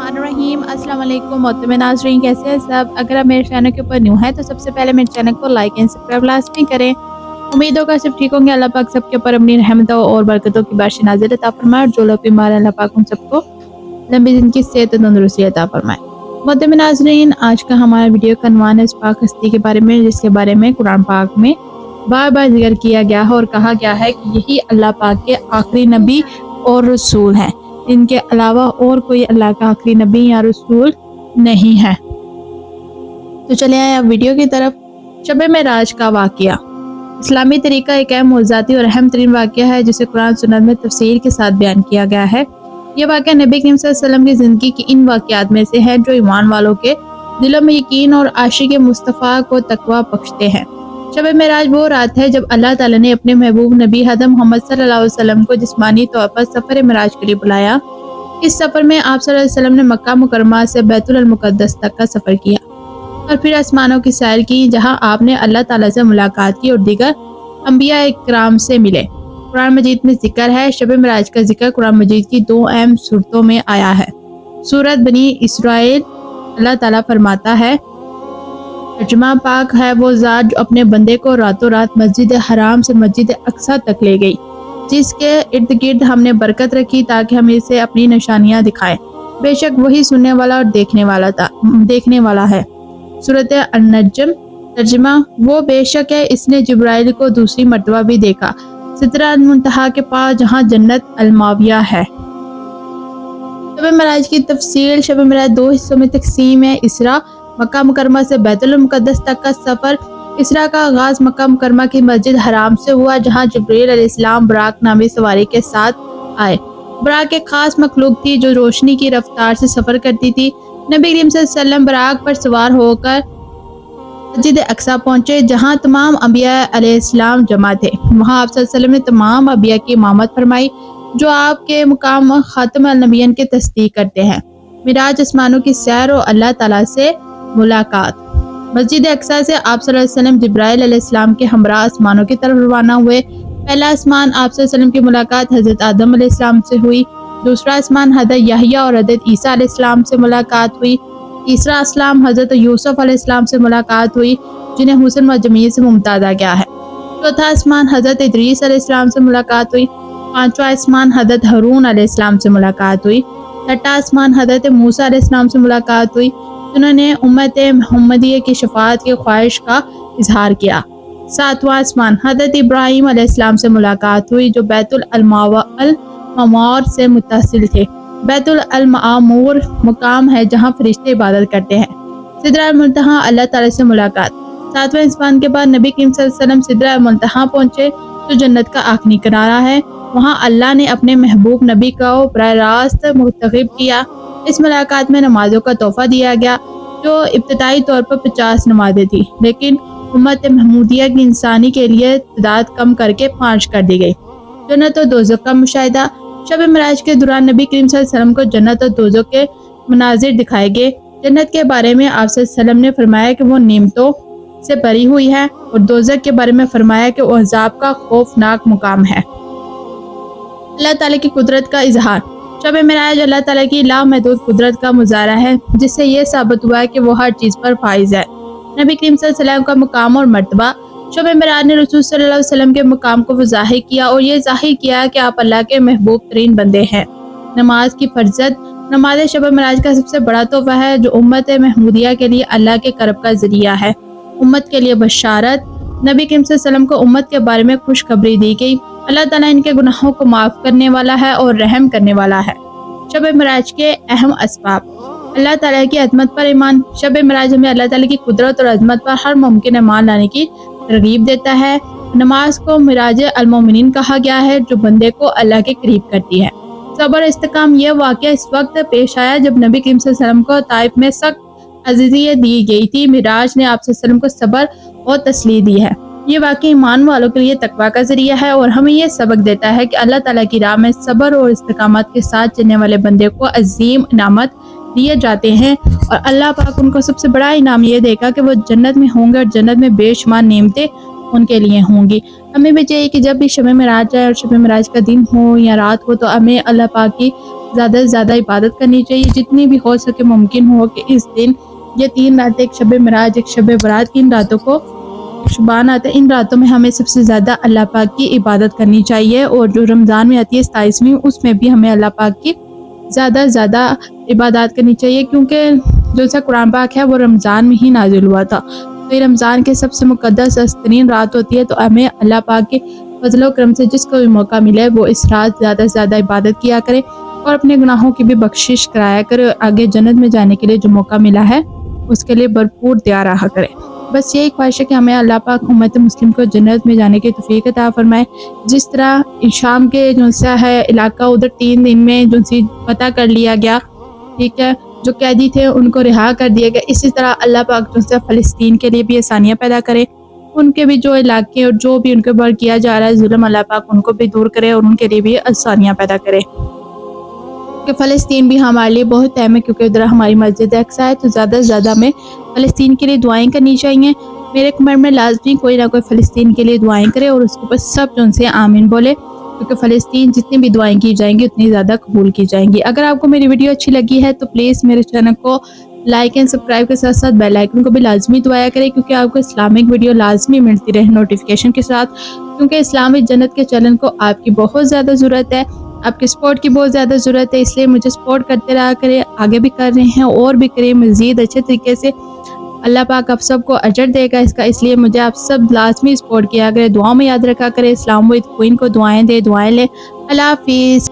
बिस्मिल्लाहिर्रहमानिर्रहीम। अस्सलाम वालेकुम मोहतरम नाज़रीन, कैसे हैं सब। अगर आप मेरे चैनल के ऊपर न्यू हैं तो सबसे पहले मेरे चैनल को लाइक एंड सब्सक्राइब लाज़मी करें। उम्मीद होगा सब ठीक होंगे। अल्लाह पाक सबके ऊपर अपनी रहमतों और बरकतों की बारिश नाज़िल अता फरमाए और जो लोग बीमार हैं अल्लाह पाक उन सबको लंबी ज़िंदगी सेहत और तंदुरुस्ती अता फरमाए। मोहतरम नाज़रीन, आज का हमारा वीडियो का उन्वान है इस पाक हस्ती के बारे में, जिसके बारे में कुरान पाक में बार बार जिक्र किया गया है और कहा गया है कि यही अल्लाह पाक के आखिरी नबी और रसूल हैं। इनके अलावा और कोई अल्लाह का आखिरी नबी या रसूल नहीं है। तो चले आए अब वीडियो की तरफ। शब मेराज का वाक़या इस्लामी तरीका एक अहम मौज़ूदी और अहम तरीन वाक़या है जिसे कुरान सुन्नत में तफसील के साथ बयान किया गया है। यह वाक़या नबी करीम सल्लल्लाहु अलैहि वसल्लम की ज़िंदगी की इन वाक़यात में से है जो ईमान वालों के दिलों में यकीन और आशिक मुस्तफ़ा को तकवा बख्शते हैं। शब मेराज वो रात है जब अल्लाह ताला ने अपने महबूब नबी हज़रत मोहम्मद सल्लल्लाहु अलैहि वसल्लम को जिस्मानी तौर पर सफ़र मेराज के लिए बुलाया। इस सफ़र में आप सल्लल्लाहु अलैहि वसल्लम ने मक्का मुकर्रमा से बैतुल मुक़द्दस तक का सफ़र किया और फिर आसमानों की सैर की, जहां आपने अल्लाह ताला से मुलाकात की और दीगर अंबिया इकराम से मिले। कुरान मजीद में जिक्र है, शब मेराज का जिक्र कुरान मजीद की दो अहम सूरतों में आया है। सूरत बनी इसराइल, अल्लाह ताला फरमाता है, तर्जुमा पाक है वो ज़ात जो अपने बंदे को रातों रात मस्जिद हराम से मस्जिद अक्सा तक ले गई, जिसके इर्द गिर्द हमने बरकत रखी ताकि हम इसे अपनी निशानियां दिखाएं। बेशक वही सुनने वाला और देखने वाला है। सूरत अन-नज्म, तर्जुमा वो बेशक है इसने जिब्राइल को दूसरी मर्तबा भी देखा सिदरतुल मुंतहा के पास जहां जन्नत अल-माविया है। शब मेराज की तफसील। शब मेराज दो हिस्सों में तकसीम है। इसरा, मक्का मुकरमा से बैतुल मुक़द्दस तक का सफ़र। इसरा का आगाज़ मक्का मुकरमा की मस्जिद हराम से हुआ, जहाँ जिब्रील अलैहिस्सलाम बुराक नामी सवारी के साथ आए। बुराक एक खास मखलूक थी जो रोशनी की रफ्तार से सफ़र करती थी। नबी करीम सल्लल्लाहु अलैहि वसल्लम बुराक पर सवार होकर मस्जिद अक्सा पहुँचे, जहाँ तमाम अंबिया अलैहिस्सलाम जमा थे। वहाँ आप सल्लल्लाहु अलैहि वसल्लम ने तमाम अंबिया की इमामत फरमाई जो आपके मुकाम खातम नबिय्यीन के तस्दीक करते हैं। मिराज आसमानों की सैर और अल्लाह ताला से मुलाकात। मस्जिद अक्सा से आप सल्लल्लाहु अलैहि वसल्लम जिब्राइल अलैहिस्सलाम के हमरा आसमानों की तरफ रवाना हुए। पहला आसमान आप सल्लल्लाहु अलैहि वसल्लम की मुलाकात हज़रत आदम अलैहिस्सलाम से हुई। दूसरा आसमान हज़रत यहया और हज़रत ईसा अलैहिस्सलाम से मुलाकात हुई। तीसरा आसमान हज़रत यूसुफ अलैहिस्सलाम से मुलाकात हुई, जिन्हें हुस्न व जमील से मुमताज़ा गया है। चौथा आसमान हज़रत इदरीस अलैहिस्सलाम से मुलाकात हुई। पांचवा आसमान हज़रत हारून अलैहिस्सलाम से मुलाकात हुई। छठा आसमान हज़रत मूसा अलैहिस्सलाम से मुलाकात हुई, जिन्होंने उम्मत मुहम्मदिया की शफाअत की ख्वाहिश का इजहार किया। सातवां आसमान हज़रत इब्राहीम अलैहिस्सलाम से मुलाकात हुई, जो बैतुल मामूर से मुत्तसिल थे। बैतुल मामूर मुकाम है जहाँ फरिश्ते इबादत करते हैं। सिदरतुल मुंतहा, अल्लाह ताला से मुलाकात। सातवें आसमान के बाद नबी करीम सल्लल्लाहु अलैहि वसल्लम सिदरतुल मुंतहा पहुँचे, जो जन्नत का आखिरी किनारा है। वहाँ अल्लाह ने अपने महबूब नबी को बराह रास्त मुंतखब किया। इस मुलाकात में नमाजों का तोहफा दिया गया, जो इब्तदाई तौर पर 50 नमाजें थी, लेकिन उम्मत महमूदिया की इंसानी के लिए तादाद कम करके 5 कर दी गई। जन्नत और दोज़ख का मुशाहिदा। शब मेराज के दौरान नबी करीम सल्लल्लाहु अलैहि वसल्लम को जन्नत और दोज़ख के मनाजिर दिखाए गए। जन्नत के बारे में आप सल्लल्लाहु अलैहि वसल्लम ने फरमाया कि वो नेमतों से भरी हुई है, और दोज़ख के बारे में फरमाया कि वो अज़ाब का खौफनाक मुकाम है। अल्लाह ताला की कुदरत का इजहार। शब मेराज अल्लाह ताला की लामहदूद कुदरत का मुजाहरा है, जिससे यह साबित हुआ है कि वो हर चीज़ पर फाइज है। नबी करीम सल्लल्लाहु अलैहि वसल्लम का मुकाम और मर्तबा। शब मेराज ने रसूल सल्लल्लाहु अलैहि वसल्लम के मुकाम को ज़ाहिर किया और ये ज़ाहिर किया कि आप अल्लाह के महबूब तरीन बंदे हैं। नमाज की फर्जत। नमाज शब मेराज का सबसे बड़ा तोहफा है, जो उम्मत महमूदिया के लिए अल्लाह के करब का जरिया है। उम्मत के लिए बशारत। नबी करीम सल्लल्लाहु अलैहि वसल्लम को उम्मत के बारे में खुशखबरी दी गई। अल्लाह ताला इनके गुनाहों को माफ़ करने वाला है और रहम करने वाला है। शब मेराज के अहम असबाब। अल्लाह ताला की अज़मत पर ईमान। शब मेराज हमें अल्लाह ताला की कुदरत और अज़मत पर हर मुमकिन ईमान लाने की तरगीब देता है। नमाज को मिराज अल-मोमिनीन कहा गया है, जो बंदे को अल्लाह के करीब करती है। सब्र इस्तिकाम। यह वाक़या इस वक्त पेश आया जब नबी करीम सल्लल्लाहु अलैहि वसल्लम को ताइफ में सख्त अज़ियत दी गई थी। मिराज ने आप सल्लल्लाहु अलैहि वसल्लम को सब्र और तसल्ली दी है। ये वाक़ई ईमान वालों के लिए तकवा का जरिया है और हमें ये सबक देता है कि अल्लाह ताला की राह में सब्र और इस्तिकामत के साथ चलने वाले बंदे को अजीम इनामत दिए जाते हैं, और अल्लाह पाक उनको सबसे बड़ा इनाम ये देगा कि वो जन्नत में होंगे और जन्नत में बेशुमार नेमतें उनके लिए होंगी। हमें भी चाहिए कि जब भी शब मेराज आए और शब मेराज का दिन हो या रात हो, तो हमें अल्लाह पाक की زیادہ سے زیادہ عبادت کرنی چاہیے، جتنی بھی ہو سکے ممکن ہو کہ اس دن یہ 3 راتیں، ایک شب معراج، ایک شب برات، ان راتوں کو شبان آتا ہے، ان راتوں میں ہمیں سب سے زیادہ اللہ پاک کی عبادت کرنی چاہیے۔ اور جو رمضان میں آتی ہے 27ویں، اس میں بھی ہمیں اللہ پاک کی زیادہ سے زیادہ عبادات کرنی چاہیے، کیونکہ جو سا قرآن پاک ہے وہ رمضان میں ہی نازل ہوا تھا۔ تو یہ رمضان کے سب سے مقدس ترین رات ہوتی ہے، تو ہمیں اللہ پاک کے فضل و کرم سے جس کو بھی موقع ملے وہ اس رات زیادہ سے زیادہ عبادت کیا کرے اور اپنے گناہوں کی بھی بخشش کرایا کرے، آگے جنت میں جانے کے لیے جو موقع ملا ہے اس کے لیے بھرپور تیار رہا کرے۔ بس یہی خواہش ہے کہ ہمیں اللہ پاک امت مسلم کو جنت میں جانے کی توفیق عطا فرمائے۔ جس طرح شام کے جو سا ہے علاقہ ادھر 3 دن میں جو سی فتح کر لیا گیا، ٹھیک ہے، جو قیدی تھے ان کو رہا کر دیا گیا، اسی طرح اللہ پاک جو سا فلسطین کے لیے بھی آسانیاں پیدا کرے، ان کے بھی جو علاقے اور جو بھی ان کے اوپر کیا جا رہا ہے ظلم، اللہ پاک ان کو بھی دور کرے اور ان کے لیے بھی آسانیاں پیدا کرے۔ کہ فلسطین بھی ہمارے لیے بہت اہم ہے، کیونکہ ادھر ہماری مسجد اقصیٰ ہے، تو زیادہ سے زیادہ ہمیں فلسطین کے لیے دعائیں کرنی چاہیے۔ میرے کمنٹ میں لازمی کوئی نہ کوئی فلسطین کے لیے دعائیں کرے اور اس کے اوپر سب جو ان سے آمین بولے، کیونکہ فلسطین جتنی بھی دعائیں کی جائیں گی اتنی زیادہ قبول کی جائیں گی۔ اگر آپ کو میری ویڈیو اچھی لگی ہے تو پلیز میرے چینل کو لائک اینڈ سبسکرائب کے ساتھ ساتھ بیل آئیکن کو بھی لازمی دبایا کریں، کیونکہ آپ کو اسلامک ویڈیو لازمی ملتی رہے نوٹیفیکیشن کے ساتھ، کیونکہ اسلامی جنت کے چینل کو آپ کی بہت زیادہ ضرورت ہے، آپ کی سپورٹ کی بہت زیادہ ضرورت ہے، اس لیے مجھے سپورٹ کرتے رہا کریں، آگے بھی کر رہے ہیں اور بھی کریں مزید اچھے طریقے سے۔ اللہ پاک آپ سب کو اجر دے گا اس کا، اس لیے مجھے آپ سب لازمی سپورٹ کیا کریں، دعاؤں میں یاد رکھا کریں، اسلام وید کوئن کو دعائیں دے، دعائیں لے۔ اللہ حافظ۔